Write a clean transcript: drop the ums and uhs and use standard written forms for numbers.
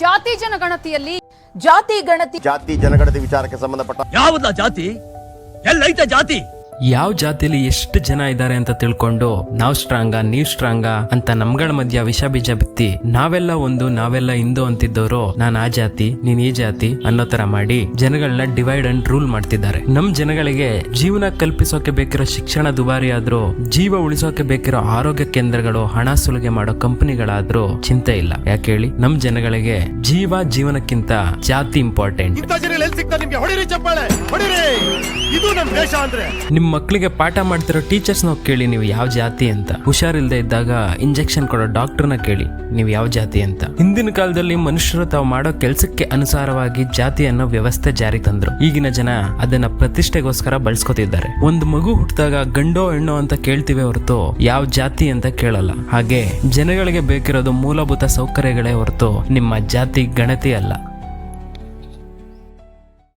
ಜಾತಿ ಜನಗಣತಿಯಲ್ಲಿ ಜಾತಿ ಜನಗಣತಿ ವಿಚಾರಕ್ಕೆ ಸಂಬಂಧಪಟ್ಟ ಯಾವುದ ಜಾತಿ ಎಲ್ಲೈತೆ ಜಾತಿ ಯಾವ ಜಾತಿಲಿ ಎಷ್ಟು ಜನ ಇದ್ದಾರೆ ಅಂತ ತಿಳ್ಕೊಂಡು ನಾವ್ ಸ್ಟ್ರಾಂಗ ನೀವ್ ಸ್ಟ್ರಾಂಗ ಅಂತ ನಮ್ಗಳ ಮಧ್ಯ ವಿಷ ಬೀಜ ಬಿತ್ತಿ ನಾವೆಲ್ಲ ಒಂದು ನಾವೆಲ್ಲ ಇಂದು ಅಂತಿದ್ದವರು ನಾನ್ ಆ ಜಾತಿ ನೀನ್ ಈ ಜಾತಿ ಅನ್ನೋ ತರ ಮಾಡಿ ಜನಗಳನ್ನ ಡಿವೈಡ್ ಅಂಡ್ ರೂಲ್ ಮಾಡ್ತಿದ್ದಾರೆ. ನಮ್ ಜನಗಳಿಗೆ ಜೀವನ ಕಲ್ಪಿಸೋಕೆ ಬೇಕಿರೋ ಶಿಕ್ಷಣ ದುಬಾರಿ ಆದ್ರೂ, ಜೀವ ಉಳಿಸೋಕೆ ಬೇಕಿರೋ ಆರೋಗ್ಯ ಕೇಂದ್ರಗಳು ಹಣ ಸುಲಿಗೆ ಮಾಡೋ ಕಂಪನಿಗಳಾದ್ರೂ ಚಿಂತೆ ಇಲ್ಲ. ಯಾಕೆ ಹೇಳಿ, ನಮ್ ಜನಗಳಿಗೆ ಜೀವನಕ್ಕಿಂತ ಜಾತಿ ಇಂಪಾರ್ಟೆಂಟ್. ನಿಮ್ ಮಕ್ಳಿಗೆ ಪಾಠ ಮಾಡ್ತಿರೋ ಟೀಚರ್ಸ್ ನ ಕೇಳಿ ನೀವು ಯಾವ ಜಾತಿ ಅಂತ. ಹುಷಾರಿಲ್ದೆ ಇದ್ದಾಗ ಇಂಜೆಕ್ಷನ್ ಕೊಡೋ ಡಾಕ್ಟರ್ನ ಕೇಳಿ ನೀವು ಯಾವ ಜಾತಿ ಅಂತ. ಹಿಂದಿನ ಕಾಲದಲ್ಲಿ ಮನುಷ್ಯರು ತಾವು ಮಾಡೋ ಕೆಲ್ಸಕ್ಕೆ ಅನುಸಾರವಾಗಿ ಜಾತಿ ಅನ್ನೋ ವ್ಯವಸ್ಥೆ ಜಾರಿ ತಂದ್ರು. ಈಗಿನ ಜನ ಅದನ್ನ ಪ್ರತಿಷ್ಠೆಗೋಸ್ಕರ ಬಳಸ್ಕೊತಿದ್ದಾರೆ. ಒಂದು ಮಗು ಹುಟ್ಟಿದಾಗ ಗಂಡೋ ಹೆಣ್ಣೋ ಅಂತ ಕೇಳ್ತೀವಿ ಹೊರತು ಯಾವ ಜಾತಿ ಅಂತ ಕೇಳಲ್ಲ. ಹಾಗೆ ಜನಗಳಿಗೆ ಬೇಕಿರೋದು ಮೂಲಭೂತ ಸೌಕರ್ಯಗಳೇ ಹೊರತು ನಿಮ್ಮ ಜಾತಿ ಗಣತಿ ಅಲ್ಲ.